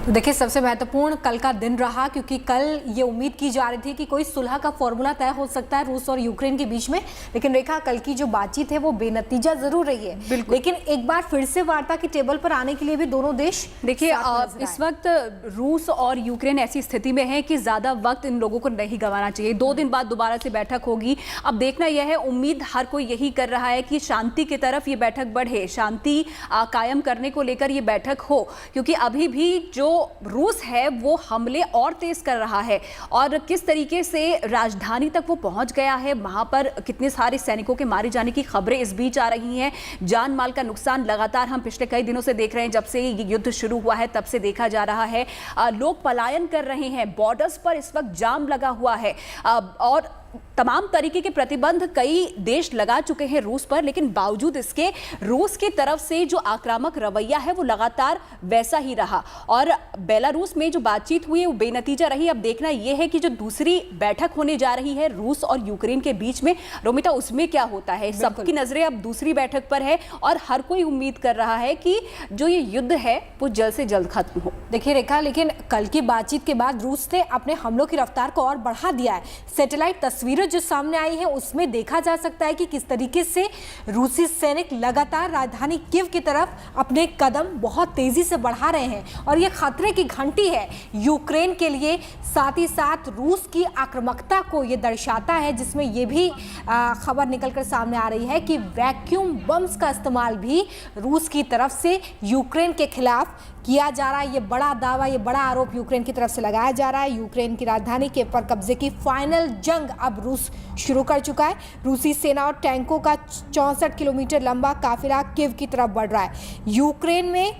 देखिए, सबसे महत्वपूर्ण कल का दिन रहा, क्योंकि कल ये उम्मीद की जा रही थी कि कोई सुलह का फॉर्मूला तय हो सकता है रूस और यूक्रेन के बीच में। लेकिन रेखा, कल की जो बातचीत है वो बेनतीजा जरूर रही है। लेकिन एक बार फिर से वार्ता की टेबल पर आने के लिए भी दोनों देश, देखिए इस वक्त रूस और यूक्रेन ऐसी स्थिति में है कि ज्यादा वक्त इन लोगों को नहीं गंवाना चाहिए। 2 दिन बाद दोबारा से बैठक होगी। अब देखना यह है, उम्मीद हर कोई यही कर रहा है कि शांति की तरफ ये बैठक बढ़े, शांति कायम करने को लेकर ये बैठक हो, क्योंकि अभी भी जो रूस है वो हमले और तेज कर रहा है और किस तरीके से राजधानी तक वो पहुंच गया है। वहां पर कितने सारे सैनिकों के मारे जाने की खबरें इस बीच आ रही हैं। जान माल का नुकसान लगातार हम पिछले कई दिनों से देख रहे हैं। जब से ये युद्ध शुरू हुआ है तब से देखा जा रहा है। लोग पलायन कर रहे हैं, बॉर्डर्स पर इस वक्त जाम लगा हुआ है और तमाम तरीके के प्रतिबंध कई देश लगा चुके हैं रूस पर। लेकिन बावजूद इसके रूस की तरफ से जो आक्रामक रवैया है वो लगातार वैसा ही रहा और बेलारूस में जो बातचीत हुई वो बेनतीजा रही। अब देखना यह है कि जो दूसरी बैठक होने जा रही है रूस और यूक्रेन के बीच में, रोमिता, उसमें क्या होता है। सबकी नजरें अब दूसरी बैठक पर है और हर कोई उम्मीद कर रहा है कि जो ये युद्ध है वो जल्द से जल्द खत्म हो। देखिए रेखा, लेकिन कल की बातचीत के बाद रूस ने अपने हमलों की रफ्तार को और बढ़ा दिया है। सैटेलाइट तस्वीरें जो सामने आई हैं उसमें देखा जा सकता है कि किस तरीके से रूसी सैनिक लगातार राजधानी कीव की तरफ अपने कदम बहुत तेजी से बढ़ा रहे हैं और ये खतरे की घंटी है यूक्रेन के लिए। साथ ही साथ रूस की आक्रामकता को ये दर्शाता है, जिसमें ये भी खबर निकलकर सामने आ रही है कि वैक्यूम बम्स का इस्तेमाल भी रूस की तरफ से यूक्रेन के खिलाफ किया जा रहा है। ये बड़ा दावा, ये बड़ा आरोप यूक्रेन की तरफ से लगाया जा रहा है। यूक्रेन की राजधानी के पर कब्जे की फाइनल जंग अब रूस शुरू कर चुका है। रूसी सेना और टैंकों का 64 किलोमीटर लंबा काफिला कीव की तरफ बढ़ रहा है। यूक्रेन में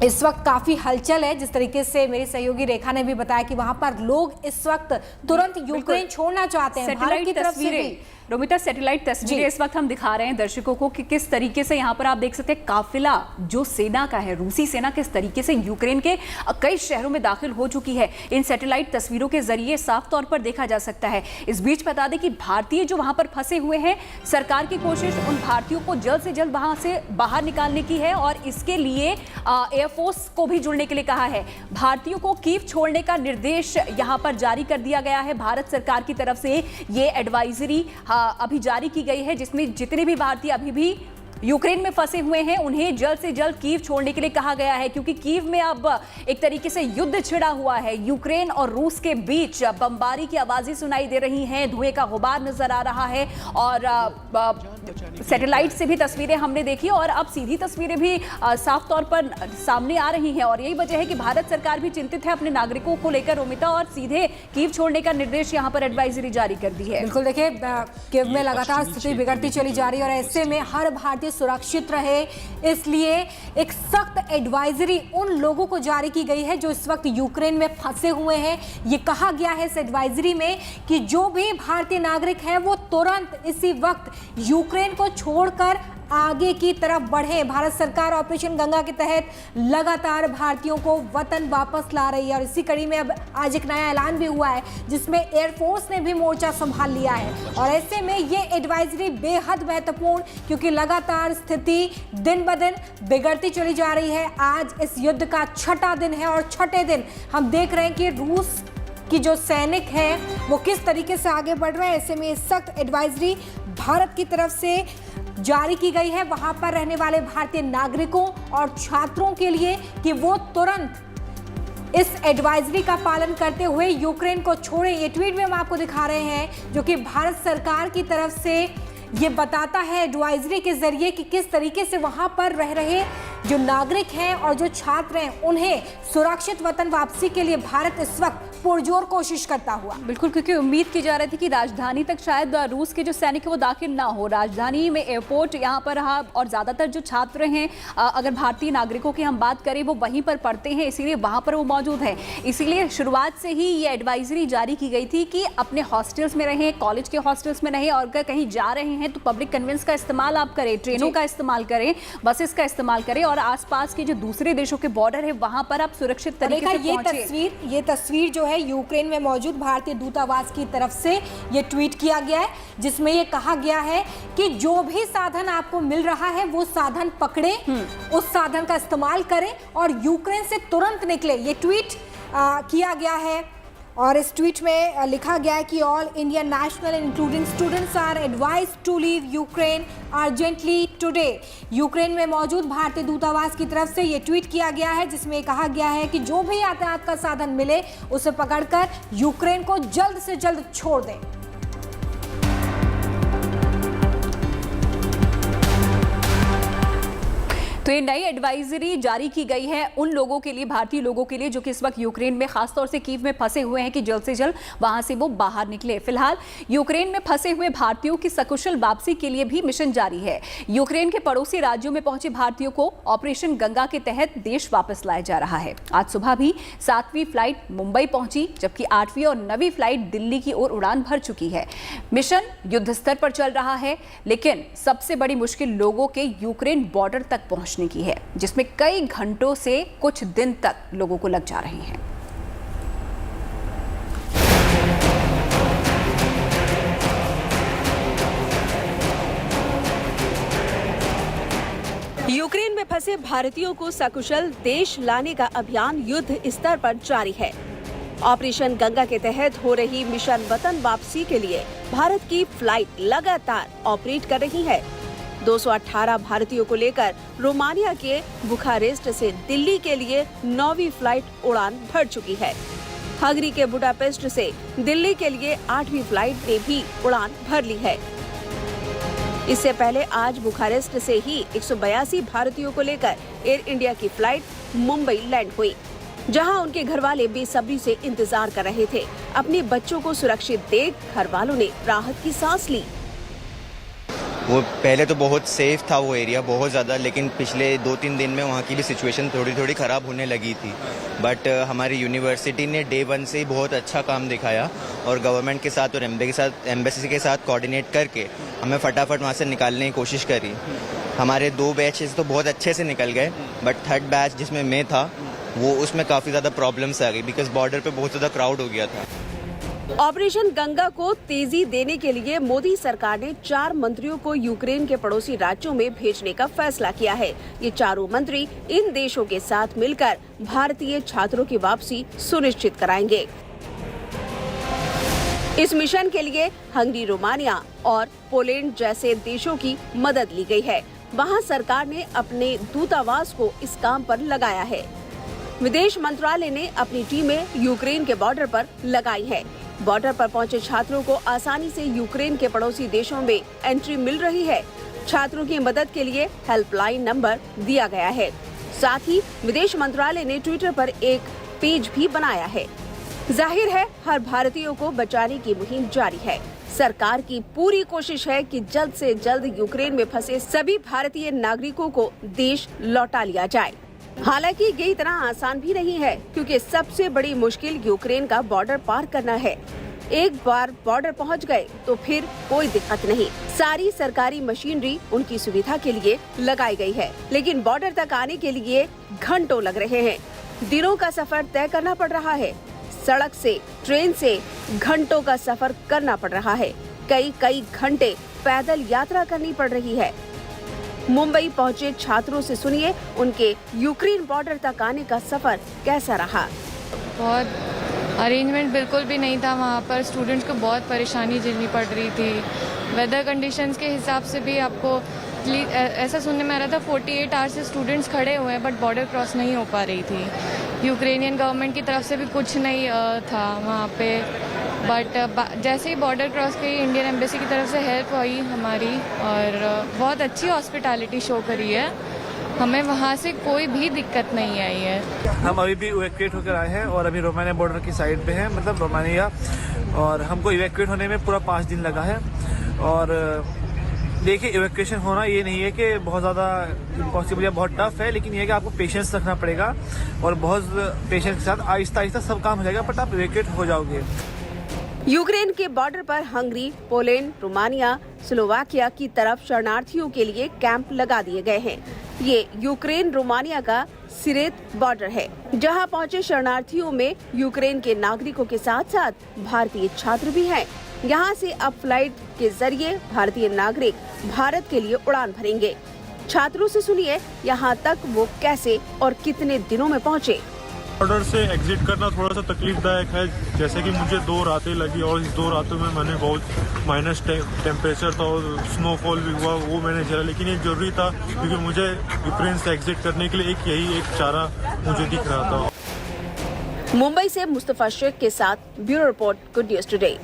इस वक्त काफी हलचल है। जिस तरीके से मेरी सहयोगी रेखा ने भी बताया कि वहां पर लोग इस वक्त तुरंत यूक्रेन छोड़ना चाहते हैं। भारत की तरफ से भी रोमिता, सैटेलाइट तस्वीरें इस वक्त हम दिखा रहे हैं दर्शकों को कि किस तरीके से यहाँ पर आप देख सकते हैं काफिला जो सेना का है, रूसी सेना किस तरीके से यूक्रेन के कई शहरों में दाखिल हो चुकी है। इन सैटेलाइट तस्वीरों के जरिए साफ तौर पर देखा जा सकता है। इस बीच बता दें कि भारतीय जो वहां पर फंसे हुए हैं, सरकार की कोशिश उन भारतीयों को जल्द से जल्द वहां से बाहर निकालने की है और इसके लिए एयरफोर्स को भी जुड़ने के लिए कहा है। भारतीयों को कीव छोड़ने का निर्देश यहाँ पर जारी कर दिया गया है। भारत सरकार की तरफ से ये एडवाइजरी अभी जारी की गई है, जिसमें जितने भी भारतीय अभी भी यूक्रेन में फंसे हुए हैं उन्हें जल्द से जल्द कीव छोड़ने के लिए कहा गया है, क्योंकि कीव में अब एक तरीके से युद्ध छिड़ा हुआ है। यूक्रेन और रूस के बीच बमबारी की आवाजें सुनाई दे रही हैं, धुएं का गुबार नजर आ रहा है और सैटेलाइट से भी तस्वीरें हमने देखी और अब सीधी तस्वीरें भी साफ तौर पर सामने आ रही हैं और यही वजह है कि भारत सरकार भी चिंतित है अपने नागरिकों को लेकर, रोमिता, और सीधे कीव छोड़ने का निर्देश यहाँ पर एडवाइजरी जारी कर दी है। बिल्कुल, देखिए कीव में लगातार स्थिति बिगड़ती चली जा रही है और ऐसे में हर भारतीय सुरक्षित रहे, इसलिए एक सख्त एडवाइजरी उन लोगों को जारी की गई है जो इस वक्त यूक्रेन में फंसे हुए हैं। ये कहा गया है इस एडवाइजरी में कि जो भी भारतीय नागरिक है वो तुरंत इसी वक्त यूक्रेन को छोड़कर आगे की तरफ बढ़े। भारत सरकार ऑपरेशन गंगा के तहत लगातार भारतीयों को वतन वापस ला रही है और इसी कड़ी में अब आज एक नया ऐलान भी हुआ है जिसमें एयरफोर्स ने भी मोर्चा संभाल लिया है और ऐसे में ये एडवाइजरी बेहद महत्वपूर्ण, क्योंकि लगातार स्थिति दिन ब दिन बिगड़ती चली जा रही है। आज इस युद्ध का 6ठा दिन है और 6ठे दिन हम देख रहे हैं कि रूस की जो सैनिक हैं वो किस तरीके से आगे बढ़ रहे हैं। ऐसे में सख्त एडवाइजरी भारत की तरफ से जारी की गई है वहां पर रहने वाले भारतीय नागरिकों और छात्रों के लिए कि वो तुरंत इस एडवाइजरी का पालन करते हुए यूक्रेन को छोड़ें। ये ट्वीट भी हम आपको दिखा रहे हैं जो कि भारत सरकार की तरफ से ये बताता है एडवाइजरी के जरिए कि किस तरीके से वहां पर रह रहे जो नागरिक हैं और जो छात्र हैं उन्हें सुरक्षित वतन वापसी के लिए भारत इस वक्त पुरजोर कोशिश करता हुआ। बिल्कुल, क्योंकि उम्मीद की जा रही थी कि राजधानी तक शायद रूस के जो सैनिक है वो दाखिल ना हो। राजधानी में एयरपोर्ट यहाँ पर रहा और ज़्यादातर जो छात्र हैं, अगर भारतीय नागरिकों की हम बात करें, वो वहीं पर पढ़ते हैं, इसीलिए वहाँ पर वो मौजूद है। इसीलिए शुरुआत से ही ये एडवाइजरी जारी की गई थी कि अपने हॉस्टल्स में रहें, कॉलेज के हॉस्टल्स में रहें और अगर कहीं जा रहे हैं तो पब्लिक कन्वेंस का इस्तेमाल आप करें, ट्रेनों का इस्तेमाल करें, बसेस का इस्तेमाल करें और आसपास के जो दूसरे देशों के बॉर्डर है वहाँ पर आप सुरक्षित तरीके से पहुंचे। ये तस्वीर जो है यूक्रेन में मौजूद भारतीय दूतावास की तरफ से ये ट्वीट किया गया है, जिसमें ये कहा गया है कि जो भी साधन आपको मिल रहा है वो साधन पकड़े, उस साधन का इस्तेमाल करें और यूक्रेन से तुरंत निकले। ये ट्वीट किया गया है और इस ट्वीट में लिखा गया है कि all Indian national including students are advised to leave Ukraine urgently today. Ukraine में मौजूद भारतीय दूतावास की तरफ से ये ट्वीट किया गया है, जिसमें कहा गया है कि जो भी यातायात का साधन मिले उसे पकड़कर यूक्रेन को जल्द से जल्द छोड़ दें। तो ये नई एडवाइजरी जारी की गई है उन लोगों के लिए, भारतीय लोगों के लिए जो कि इस वक्त यूक्रेन में खासतौर से कीव में फंसे हुए हैं, कि जल्द से जल्द वहां से वो बाहर निकले। फिलहाल यूक्रेन में फंसे हुए भारतीयों की सकुशल वापसी के लिए भी मिशन जारी है। यूक्रेन के पड़ोसी राज्यों में पहुंचे भारतीयों को ऑपरेशन गंगा के तहत देश वापस लाया जा रहा है। आज सुबह भी 7वीं फ्लाइट मुंबई पहुंची, जबकि 8वीं और 9वीं फ्लाइट दिल्ली की ओर उड़ान भर चुकी है। मिशन युद्ध स्तर पर चल रहा है, लेकिन सबसे बड़ी मुश्किल लोगों के यूक्रेन बॉर्डर तक पहुंचने की है, जिसमें कई घंटों से कुछ दिन तक लोगों को लग जा रहे हैं। यूक्रेन में फंसे भारतीयों को सकुशल देश लाने का अभियान युद्ध स्तर पर जारी है। ऑपरेशन गंगा के तहत हो रही मिशन वतन वापसी के लिए भारत की फ्लाइट लगातार ऑपरेट कर रही है। 218 भारतीयों को लेकर रोमानिया के बुखारेस्ट से दिल्ली के लिए 9वीं फ्लाइट उड़ान भर चुकी है। हंगरी के बुडापेस्ट से दिल्ली के लिए 8वीं फ्लाइट ने भी उड़ान भर ली है। इससे पहले आज बुखारेस्ट से ही 182 भारतीयों को लेकर एयर इंडिया की फ्लाइट मुंबई लैंड हुई, जहां उनके घरवाले बेसब्री से इंतजार कर रहे थे। अपने बच्चों को सुरक्षित देख घर वालों ने राहत की सांस ली। वो पहले तो बहुत सेफ था वो एरिया बहुत ज़्यादा, लेकिन पिछले 2-3 दिन में वहाँ की भी सिचुएशन थोड़ी थोड़ी ख़राब होने लगी थी। बट हमारी यूनिवर्सिटी ने डे 1 से ही बहुत अच्छा काम दिखाया और गवर्नमेंट के साथ और एम्बेसी के साथ कोऑर्डिनेट करके हमें फटाफट वहाँ से निकालने की कोशिश करी। हमारे 2 बैचेस तो बहुत अच्छे से निकल गए, बट 3rd बैच जिसमें मैं था वो उसमें काफ़ी ज़्यादा प्रॉब्लम्स आ गई, बिकॉज बॉर्डर पर बहुत ज़्यादा क्राउड हो गया था। ऑपरेशन गंगा को तेजी देने के लिए मोदी सरकार ने 4 मंत्रियों को यूक्रेन के पड़ोसी राज्यों में भेजने का फैसला किया है। ये चारों मंत्री इन देशों के साथ मिलकर भारतीय छात्रों की वापसी सुनिश्चित कराएंगे। इस मिशन के लिए हंगरी, रोमानिया और पोलैंड जैसे देशों की मदद ली गई है। वहां सरकार ने अपने दूतावास को इस काम पर लगाया है। विदेश मंत्रालय ने अपनी टीमें यूक्रेन के बॉर्डर पर लगाई है। बॉर्डर पर पहुंचे छात्रों को आसानी से यूक्रेन के पड़ोसी देशों में एंट्री मिल रही है। छात्रों की मदद के लिए हेल्पलाइन नंबर दिया गया है। साथ ही विदेश मंत्रालय ने ट्विटर पर एक पेज भी बनाया है। जाहिर है हर भारतीय को बचाने की मुहिम जारी है। सरकार की पूरी कोशिश है कि जल्द से जल्द यूक्रेन में फंसे सभी भारतीय नागरिकों को देश लौटा लिया जाए। हालांकि ये इतना आसान भी नहीं है, क्योंकि सबसे बड़ी मुश्किल यूक्रेन का बॉर्डर पार करना है। एक बार बॉर्डर पहुंच गए तो फिर कोई दिक्कत नहीं। सारी सरकारी मशीनरी उनकी सुविधा के लिए लगाई गई है, लेकिन बॉर्डर तक आने के लिए घंटों लग रहे हैं। दिनों का सफर तय करना पड़ रहा है। सड़क से, ट्रेन से घंटों का सफर करना पड़ रहा है। कई घंटे पैदल यात्रा करनी पड़ रही है। मुंबई पहुंचे छात्रों से सुनिए उनके यूक्रेन बॉर्डर तक आने का सफर कैसा रहा। बहुत अरेंजमेंट बिल्कुल भी नहीं था वहाँ पर। स्टूडेंट्स को बहुत परेशानी झेलनी पड़ रही थी। वेदर कंडीशंस के हिसाब से भी आपको ऐसा सुनने में आ रहा था 48 आवर्स से स्टूडेंट्स खड़े हुए हैं, बट बॉर्डर क्रॉस नहीं हो पा रही थी। यूक्रेनियन गवर्नमेंट की तरफ से भी कुछ नहीं था वहाँ पे, बट जैसे ही बॉर्डर क्रॉस की इंडियन एम्बेसी की तरफ से हेल्प हुई हमारी, और बहुत अच्छी हॉस्पिटैलिटी शो करी है। हमें वहाँ से कोई भी दिक्कत नहीं आई है। हम अभी भी इवैक्यूएट होकर आए हैं और अभी रोमानिया बॉर्डर की साइड पे हैं, मतलब रोमानिया, और हमको इवैक्यूएट होने में पूरा 5 दिन लगा है। और देखिए इवैक्यूएशन होना ये नहीं है कि बहुत ज़्यादा इम्पॉसिबल या बहुत टफ है, लेकिन ये है कि आपको पेशेंस रखना पड़ेगा और बहुत पेशेंस के साथ आहिस्ता आहिस्ता सब काम हो जाएगा, बट आप इवैक्यूएट हो जाओगे। यूक्रेन के बॉर्डर पर हंगरी, पोलैंड, रोमानिया, स्लोवाकिया की तरफ शरणार्थियों के लिए कैंप लगा दिए गए हैं। ये यूक्रेन रोमानिया का सिरेत बॉर्डर है, जहां पहुंचे शरणार्थियों में यूक्रेन के नागरिकों के साथ साथ भारतीय छात्र भी हैं। यहां से अब फ्लाइट के जरिए भारतीय नागरिक भारत के लिए उड़ान भरेंगे। छात्रों से सुनिए यहाँ तक वो कैसे और कितने दिनों में पहुँचे। बॉर्डर से एग्जिट करना थोड़ा सा तकलीफदायक है, जैसे कि मुझे 2 रातें लगी और इस 2 रातों में मैंने बहुत माइनस टेम्परेचर था और स्नोफॉल भी हुआ, वो मैंने झेला। लेकिन ये जरूरी था क्योंकि मुझे यूक्रेन से एग्जिट करने के लिए यही एक चारा मुझे दिख रहा था। मुंबई से मुस्तफा शेख के साथ bureau report, good news today.